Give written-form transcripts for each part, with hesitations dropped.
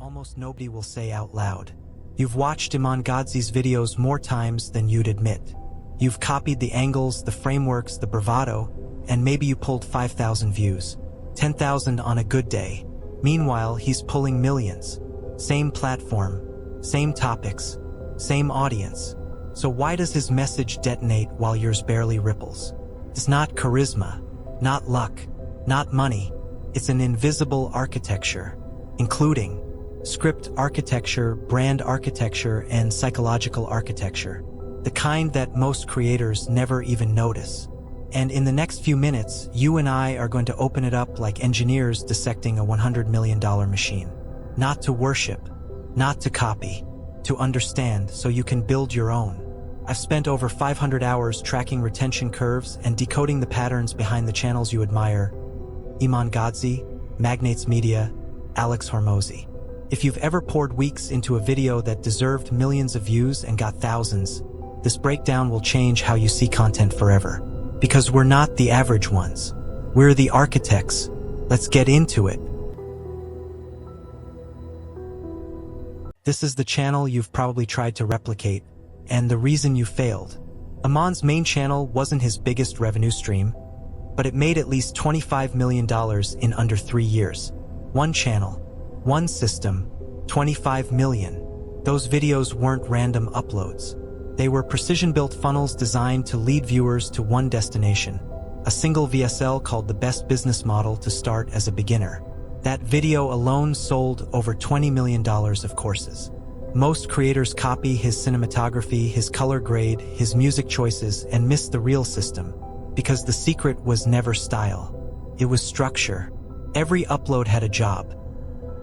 almost nobody will say out loud. You've watched Iman Gadzhi's videos more times than you'd admit. You've copied the angles, the frameworks, the bravado, and maybe you pulled 5,000 views. 10,000 on a good day. Meanwhile, he's pulling millions. Same platform, same topics, same audience. So why does his message detonate while yours barely ripples? It's not charisma, not luck, not money. It's an invisible architecture, including script architecture, brand architecture, and psychological architecture. The kind that most creators never even notice. And in the next few minutes, you and I are going to open it up like engineers dissecting a $100 million machine. Not to worship, not to copy, to understand so you can build your own. I've spent over 500 hours tracking retention curves and decoding the patterns behind the channels you admire. Iman Gadzhi, Magnates Media, Alex Hormozi. If you've ever poured weeks into a video that deserved millions of views and got thousands, this breakdown will change how you see content forever. Because we're not the average ones. We're the architects. Let's get into it. This is the channel you've probably tried to replicate, and the reason you failed. Iman's main channel wasn't his biggest revenue stream, but it made at least $25 million in under 3 years. One channel, one system, 25 million. Those videos weren't random uploads. They were precision-built funnels designed to lead viewers to one destination, a single VSL called the best business model to start as a beginner. That video alone sold over $20 million of courses. Most creators copy his cinematography, his color grade, his music choices, and miss the real system, because the secret was never style. It was structure. Every upload had a job.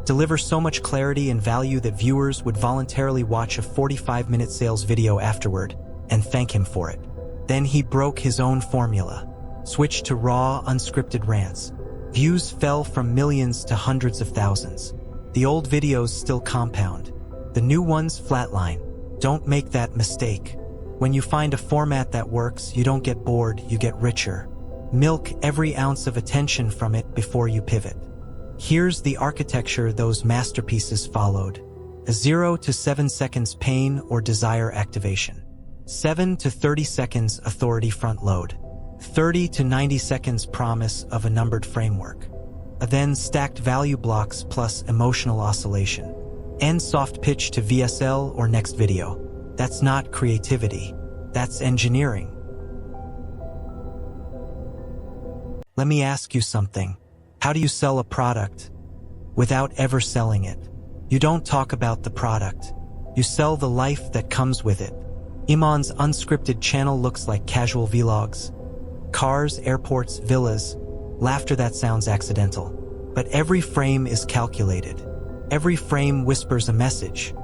Deliver so much clarity and value that viewers would voluntarily watch a 45-minute sales video afterward and thank him for it. Then he broke his own formula, switched to raw, unscripted rants. Views fell from millions to hundreds of thousands. The old videos still compound. The new ones flatline. Don't make that mistake. When you find a format that works, you don't get bored, you get richer. Milk every ounce of attention from it before you pivot. Here's the architecture those masterpieces followed. A 0 to 7 seconds pain or desire activation. 7 to 30 seconds authority front load. 30 to 90 seconds promise of a numbered framework. Then stacked value blocks plus emotional oscillation. End soft pitch to VSL or next video. That's not creativity. That's engineering. Let me ask you something. How do you sell a product without ever selling it? You don't talk about the product. You sell the life that comes with it. Iman's unscripted channel looks like casual vlogs. Cars, airports, villas, laughter that sounds accidental. But every frame is calculated. Every frame whispers a message.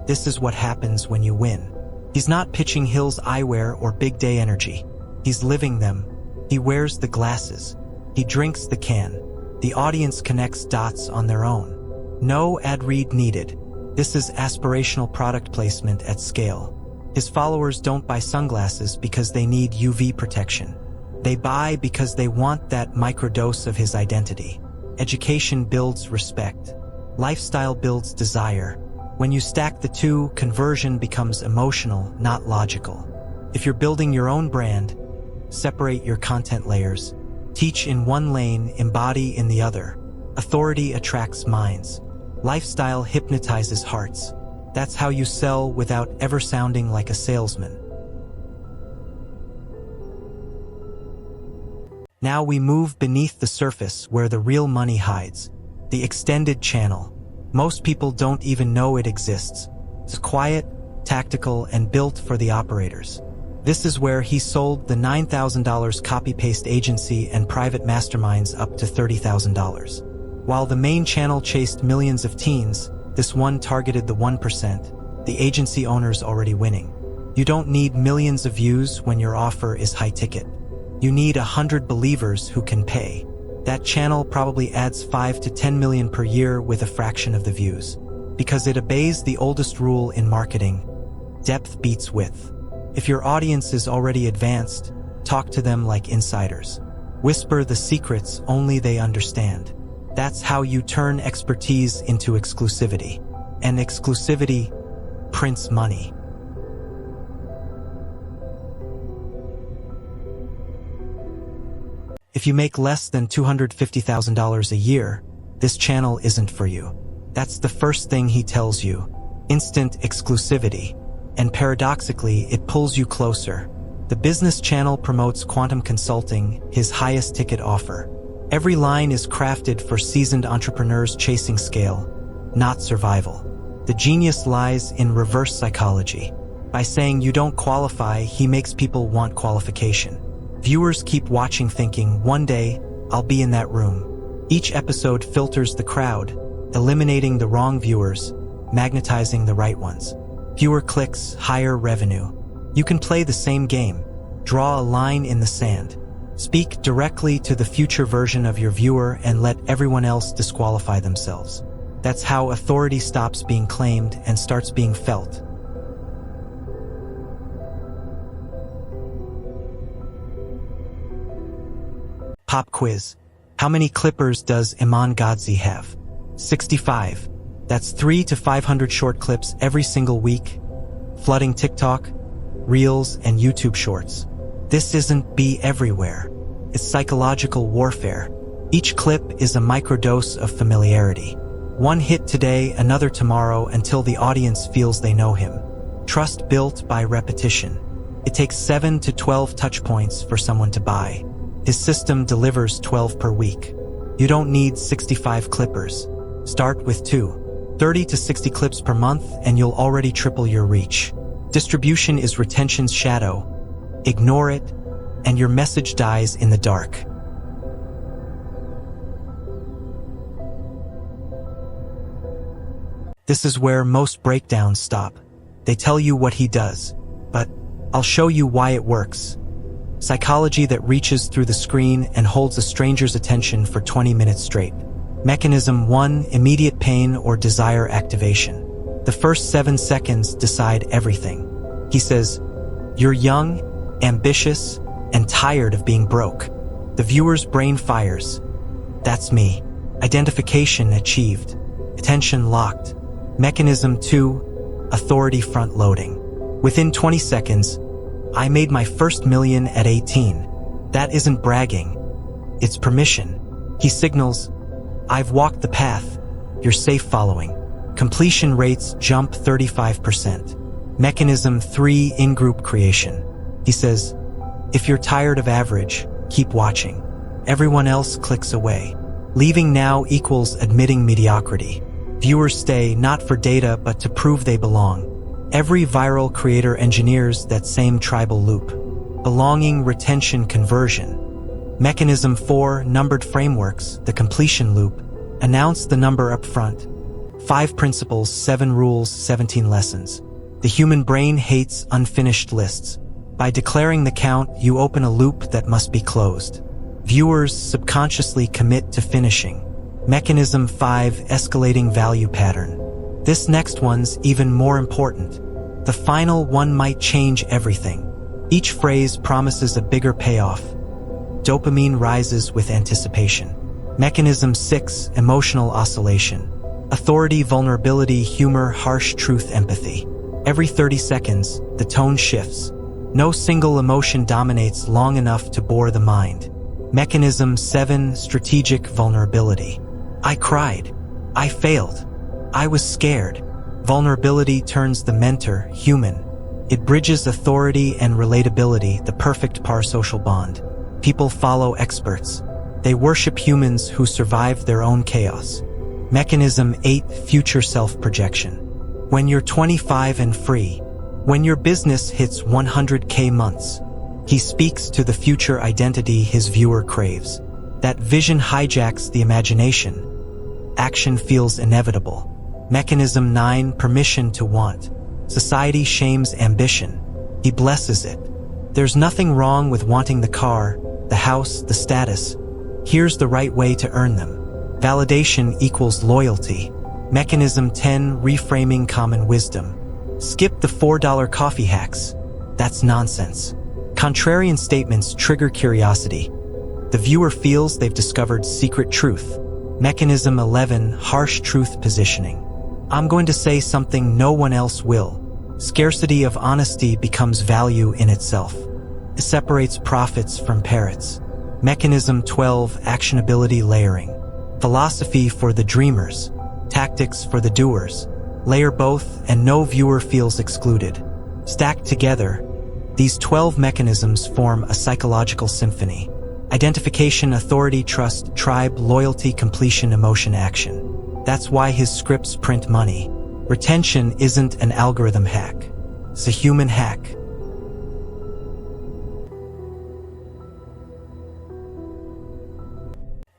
This is what happens when you win. He's not pitching Hills eyewear or big day energy. He's living them. He wears the glasses. He drinks the can. The audience connects dots on their own. No ad read needed. This is aspirational product placement at scale. His followers don't buy sunglasses because they need UV protection. They buy because they want that microdose of his identity. Education builds respect. Lifestyle builds desire. When you stack the two, conversion becomes emotional, not logical. If you're building your own brand, separate your content layers. Teach in one lane, embody in the other. Authority attracts minds. Lifestyle hypnotizes hearts. That's how you sell without ever sounding like a salesman. Now we move beneath the surface where the real money hides. The extended channel. Most people don't even know it exists. It's quiet, tactical, and built for the operators. This is where he sold the $9,000 copy-paste agency and private masterminds up to $30,000. While the main channel chased millions of teens, this one targeted the 1%, the agency owners already winning. You don't need millions of views when your offer is high ticket. You need 100 believers who can pay. That channel probably adds 5 to 10 million per year with a fraction of the views. Because it obeys the oldest rule in marketing: depth beats width. If your audience is already advanced, talk to them like insiders. Whisper the secrets only they understand. That's how you turn expertise into exclusivity. And exclusivity prints money. If you make less than $250,000 a year, this channel isn't for you. That's the first thing he tells you. Instant exclusivity. And paradoxically, it pulls you closer. The business channel promotes quantum consulting, his highest ticket offer. Every line is crafted for seasoned entrepreneurs chasing scale, not survival. The genius lies in reverse psychology. By saying you don't qualify, he makes people want qualification. Viewers keep watching thinking, one day, I'll be in that room. Each episode filters the crowd, eliminating the wrong viewers, magnetizing the right ones. Fewer clicks, higher revenue. You can play the same game. Draw a line in the sand. Speak directly to the future version of your viewer and let everyone else disqualify themselves. That's how authority stops being claimed and starts being felt. Pop quiz. How many clippers does Iman Gadzhi have? 65. That's 300 to 500 short clips every single week, flooding TikTok, Reels, and YouTube Shorts. This isn't be everywhere. It's psychological warfare. Each clip is a microdose of familiarity. One hit today, another tomorrow, until the audience feels they know him. Trust built by repetition. It takes 7 to 12 touch points for someone to buy. His system delivers 12 per week. You don't need 65 clippers. Start with 2. 30 to 60 clips per month and you'll already triple your reach. Distribution is retention's shadow. Ignore it, and your message dies in the dark. This is where most breakdowns stop. They tell you what he does, but I'll show you why it works. Psychology that reaches through the screen and holds a stranger's attention for 20 minutes straight. Mechanism 1, immediate pain or desire activation. The first 7 seconds decide everything. He says, "You're young, ambitious, and tired of being broke." The viewer's brain fires. That's me. Identification achieved. Attention locked. Mechanism 2, authority front-loading. Within 20 seconds, I made my first million at 18. That isn't bragging. It's permission. He signals, I've walked the path. You're safe following. Completion rates jump 35%. Mechanism 3, in-group creation. He says, if you're tired of average, keep watching. Everyone else clicks away. Leaving now equals admitting mediocrity. Viewers stay not for data but to prove they belong. Every viral creator engineers that same tribal loop. Belonging, retention, conversion. Mechanism 4, numbered frameworks, the completion loop. Announce the number up front. 5 principles, 7 rules, 17 lessons. The human brain hates unfinished lists. By declaring the count, you open a loop that must be closed. Viewers subconsciously commit to finishing. Mechanism 5, escalating value pattern. This next one's even more important. The final one might change everything. Each phrase promises a bigger payoff. Dopamine rises with anticipation. Mechanism 6, emotional oscillation. Authority, vulnerability, humor, harsh truth, empathy. Every 30 seconds, the tone shifts. No single emotion dominates long enough to bore the mind. Mechanism 7, strategic vulnerability. I cried. I failed. I was scared. Vulnerability turns the mentor human. It bridges authority and relatability, the perfect parasocial bond. People follow experts. They worship humans who survive their own chaos. Mechanism 8, future self-projection. When you're 25 and free, when your business hits 100K months, he speaks to the future identity his viewer craves. That vision hijacks the imagination. Action feels inevitable. Mechanism 9, permission to want. Society shames ambition. He blesses it. There's nothing wrong with wanting the car, the house, the status. Here's the right way to earn them. Validation equals loyalty. Mechanism 10, reframing common wisdom. Skip the $4 coffee hacks. That's nonsense. Contrarian statements trigger curiosity. The viewer feels they've discovered secret truth. Mechanism 11, harsh truth positioning. I'm going to say something no one else will. Scarcity of honesty becomes value in itself. It separates profits from parrots. Mechanism 12, actionability layering. Philosophy for the dreamers, tactics for the doers. Layer both and no viewer feels excluded. Stacked together, these 12 mechanisms form a psychological symphony. Identification, authority, trust, tribe, loyalty, completion, emotion, action. That's why his scripts print money. Retention isn't an algorithm hack. It's a human hack.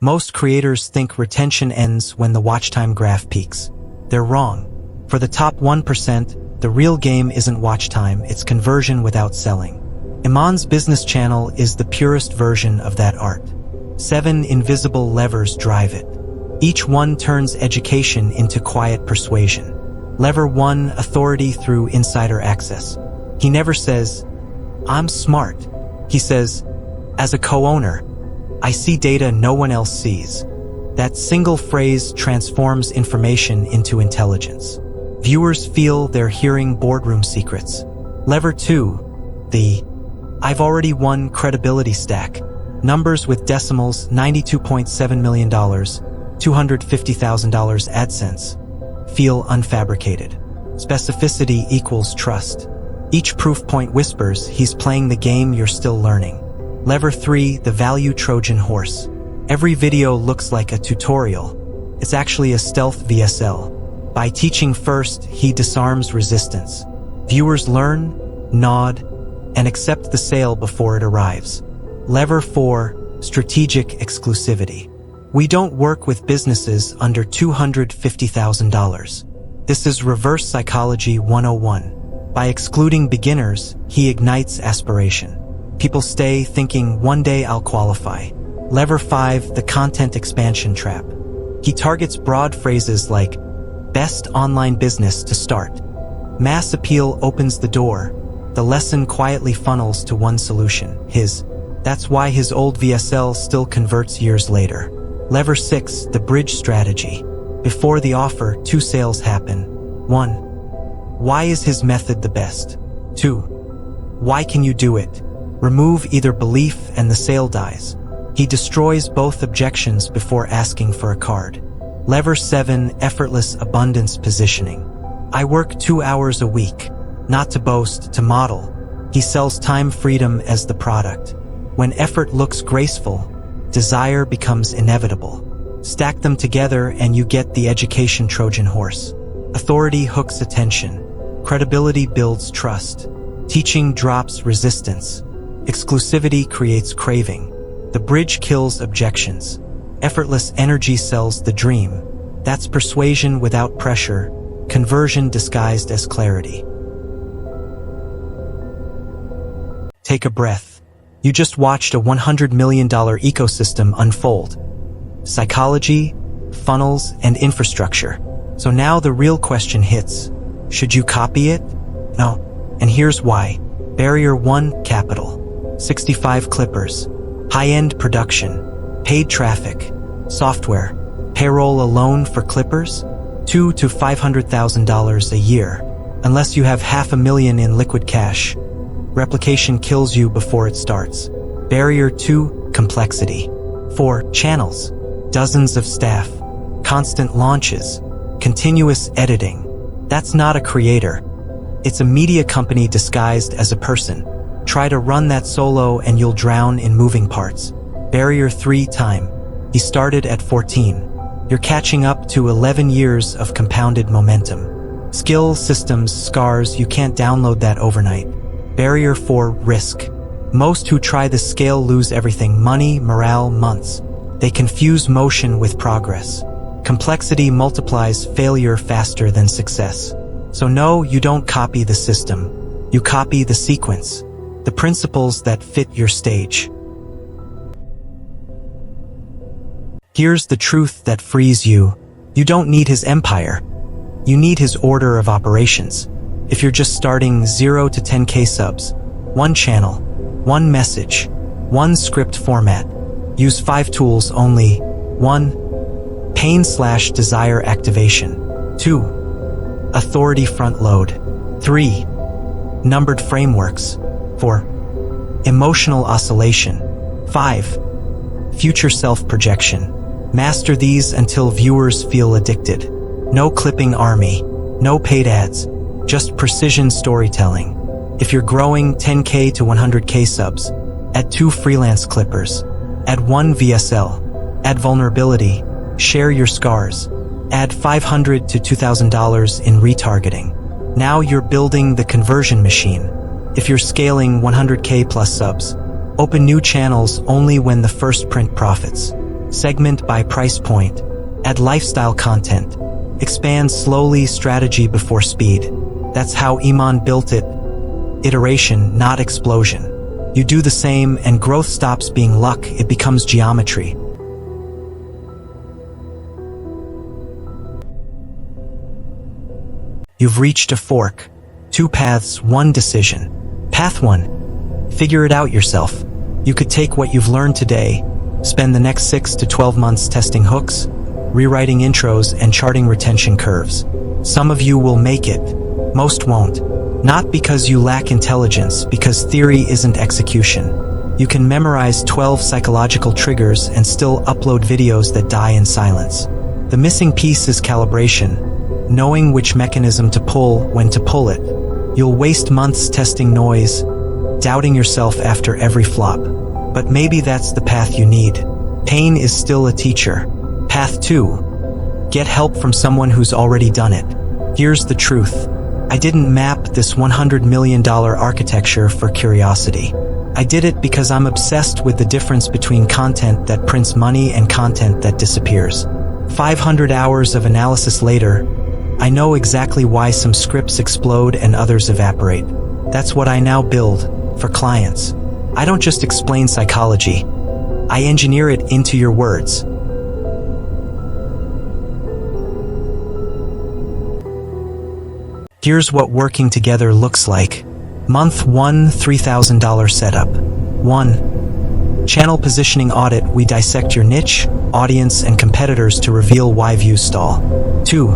Most creators think retention ends when the watch time graph peaks. They're wrong. For the top 1%, the real game isn't watch time, it's conversion without selling. Iman's business channel is the purest version of that art. 7 invisible levers drive it. Each one turns education into quiet persuasion. Lever 1, authority through insider access. He never says, "I'm smart." He says, "As a co-owner, I see data no one else sees." That single phrase transforms information into intelligence. Viewers feel they're hearing boardroom secrets. Lever 2, the "I've already won" credibility stack. Numbers with decimals: $92.7 million, $250,000 AdSense. Feel unfabricated. Specificity equals trust. Each proof point whispers he's playing the game you're still learning. Lever 3, the value Trojan horse. Every video looks like a tutorial. It's actually a stealth VSL. By teaching first, he disarms resistance. Viewers learn, nod, and accept the sale before it arrives. Lever 4, strategic exclusivity. We don't work with businesses under $250,000. This is reverse psychology 101. By excluding beginners, he ignites aspiration. People stay thinking, "One day I'll qualify." Lever 5, the content expansion trap. He targets broad phrases like, "best online business to start." Mass appeal opens the door. The lesson quietly funnels to one solution, his. That's why his old VSL still converts years later. Lever 6, the bridge strategy. Before the offer, 2 sales happen. 1. Why is his method the best? 2. Why can you do it? Remove either belief and the sale dies. He destroys both objections before asking for a card. Lever 7, effortless abundance positioning. I work 2 hours a week, not to boast, to model. He sells time freedom as the product. When effort looks graceful, desire becomes inevitable. Stack them together and you get the education Trojan horse. Authority hooks attention. Credibility builds trust. Teaching drops resistance. Exclusivity creates craving. The bridge kills objections. Effortless energy sells the dream. That's persuasion without pressure, conversion disguised as clarity. Take a breath. You just watched a $100 million ecosystem unfold. Psychology, funnels, and infrastructure. So now the real question hits. Should you copy it? No. And here's why. Barrier 1, capital. 65 clippers. High-end production. Paid traffic. Software. Payroll alone for clippers? $200,000 to $500,000 a year. Unless you have $500,000 in liquid cash. Replication kills you before it starts. Barrier 2, complexity. 4, channels. Dozens of staff. Constant launches. Continuous editing. That's not a creator. It's a media company disguised as a person. Try to run that solo and you'll drown in moving parts. Barrier 3, time. He started at 14. You're catching up to 11 years of compounded momentum. Skill, systems, scars, you can't download that overnight. Barrier 4, risk. Most who try the scale lose everything: money, morale, months. They confuse motion with progress. Complexity multiplies failure faster than success. So no, you don't copy the system. You copy the sequence. The principles that fit your stage. Here's the truth that frees you. You don't need his empire. You need his order of operations. If you're just starting 0 to 10K subs, 1 channel, 1 message, 1 script format, use 5 tools only. 1. pain/desire activation. 2. Authority front load. 3. Numbered frameworks. 4. Emotional oscillation. 5. Future self-projection. Master these until viewers feel addicted. No clipping army, no paid ads, just precision storytelling. If you're growing 10K to 100K subs, add 2 freelance clippers, add 1 VSL, add vulnerability, share your scars, add $500 to $2,000 in retargeting. Now you're building the conversion machine. If you're scaling 100K plus subs, open new channels only when the first print profits. Segment by price point, add lifestyle content, expand slowly, strategy before speed. That's how Iman built it. Iteration, not explosion. You do the same and growth stops being luck, it becomes geometry. You've reached a fork. 2 paths, 1 decision. Path 1. Figure it out yourself. You could take what you've learned today, spend the next 6 to 12 months testing hooks, rewriting intros, and charting retention curves. Some of you will make it. Most won't. Not because you lack intelligence, because theory isn't execution. You can memorize 12 psychological triggers and still upload videos that die in silence. The missing piece is calibration, knowing which mechanism to pull, when to pull it. You'll waste months testing noise, doubting yourself after every flop. But maybe that's the path you need. Pain is still a teacher. Path 2. Get help from someone who's already done it. Here's the truth. I didn't map this $100 million architecture for curiosity. I did it because I'm obsessed with the difference between content that prints money and content that disappears. 500 hours of analysis later, I know exactly why some scripts explode and others evaporate. That's what I now build for clients. I don't just explain psychology. I engineer it into your words. Here's what working together looks like. Month 1, $3,000 setup. 1. Channel positioning audit. We dissect your niche, audience, and competitors to reveal why views stall. 2.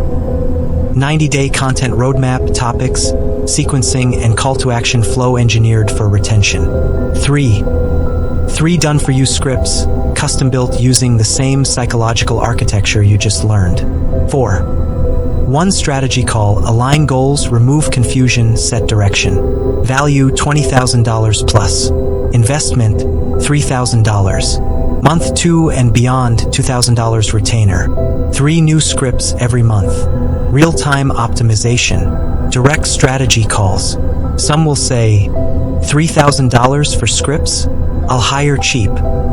90-day content roadmap, topics, sequencing, and call to action flow engineered for retention. 3. 3 done-for-you scripts, custom-built using the same psychological architecture you just learned. 4. 1 strategy call, align goals, remove confusion, set direction. Value $20,000 plus. Investment $3,000. Month 2 and beyond, $2,000 retainer. 3 new scripts every month. Real-time optimization. Direct strategy calls. Some will say, $3,000 for scripts? I'll hire cheap.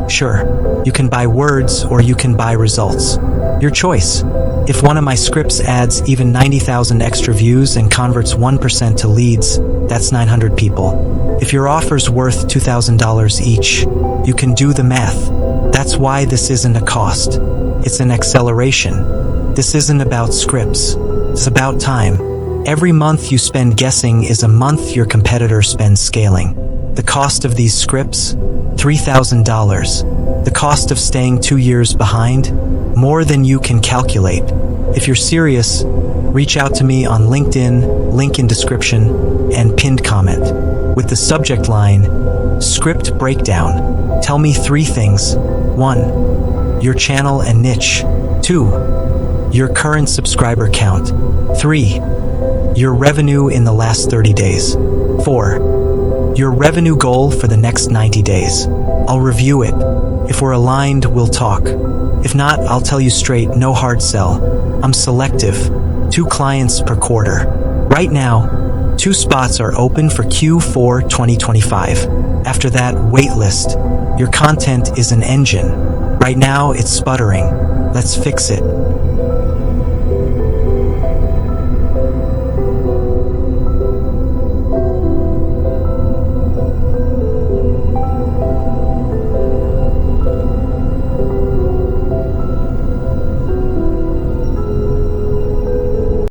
Sure, you can buy words or you can buy results. Your choice. If one of my scripts adds even 90,000 extra views and converts 1% to leads, that's 900 people. If your offer's worth $2,000 each, you can do the math. That's why this isn't a cost. It's an acceleration. This isn't about scripts. It's about time. Every month you spend guessing is a month your competitor spends scaling. The cost of these scripts? $3,000. The cost of staying 2 years behind? More than you can calculate. If you're serious, reach out to me on LinkedIn, link in description, and pinned comment. With the subject line, Script Breakdown. Tell me 3 things. 1. Your channel and niche. 2. Your current subscriber count. 3. Your revenue in the last 30 days. 4. Your revenue goal for the next 90 days. I'll review it. If we're aligned, we'll talk. If not, I'll tell you straight, no hard sell. I'm selective. 2 clients per quarter. Right now, 2 spots are open for Q4 2025. After that, waitlist. Your content is an engine. Right now, it's sputtering. Let's fix it.